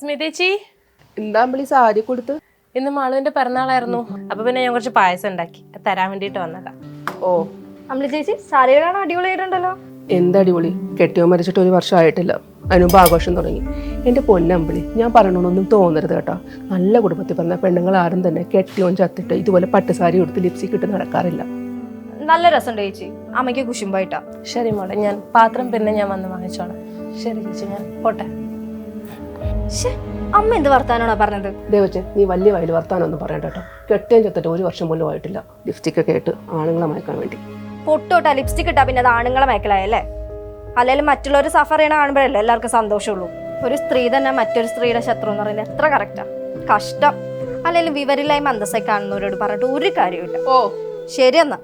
സ്മിതേച്ചി, എന്താ വിളി സാരി കൊടുത്ത്? ഇന്ന് മാളുവിന്റെ പിറന്നാളായിരുന്നു. അപ്പൊ പിന്നെ ഞാൻ കുറച്ച് പായസം ഉണ്ടാക്കി തരാൻ വേണ്ടിട്ട് വന്നതാ. ഓ അമ്പിളി ചേച്ചി സാരി കാണാൻ അടിപൊളിയായിട്ടുണ്ടല്ലോ. എന്തടിപൊളി, കെട്ടിയോ മരിച്ചിട്ട് 1 വർഷം ആയിട്ടില്ല, അതിനുമ്പ് ആഘോഷം തുടങ്ങി. എൻ്റെ പൊന്നമ്പിളി, ഞാൻ പറയണമെന്നൊന്നും തോന്നരുത് കേട്ടോ. നല്ല കുടുംബത്തിൽ പറഞ്ഞ പെണ്ണുങ്ങൾ ആരും തന്നെ കെട്ടിയോൻ ചത്തിട്ട് ഇതുപോലെ പട്ടുസാരി എടുത്ത് ലിപ്സ്റ്റിക് ഇട്ട് നടക്കാറില്ല. നല്ല രസമുണ്ട് ചേച്ചി, അമ്മയ്ക്ക് കുശുമ്പായിട്ടാ. ശരി മോളെ, ഞാൻ പാത്രം പിന്നെ ഞാൻ വന്ന് വാങ്ങിച്ചോളാം. ശരി ചേച്ചി, ഞാൻ പോട്ടെ. അമ്മ എന്ത് വർത്താനാണോ പറഞ്ഞത്? ദേവച്ചൻ, നീ വലിയ വയൽ വർത്താനൊന്നും പറയണ്ട കേട്ടോ. കെട്ടിയോൻ ചത്തിട്ട് 1 വർഷം പോലും ആയിട്ടില്ല. ലിപ്സ്റ്റിക് ഒക്കെ ഇട്ട് ആണുങ്ങളെ മയക്കാൻ വേണ്ടി. പൊട്ടോട്ടാ ലിപ്സ്റ്റിക് ഇട്ടാ പിന്നെ അത് ആണുങ്ങളെ മേക്കലായല്ലേ? അല്ലെങ്കിൽ മറ്റുള്ളവർ സഫർ ചെയ്യണ കാണുമ്പോഴല്ലേ എല്ലാവർക്കും സന്തോഷമുള്ളൂ. ഒരു സ്ത്രീ തന്നെ മറ്റൊരു സ്ത്രീയുടെ ശത്രു എന്ന് പറയുന്നത് എത്ര കറക്റ്റാ. കഷ്ടം. അല്ലെങ്കിൽ വിവരില്ലായ്മ അന്തസ്സായി കാണുന്നവരോട് പറഞ്ഞിട്ട് ഒരു കാര്യമില്ല. ഓ ശരി എന്നാ.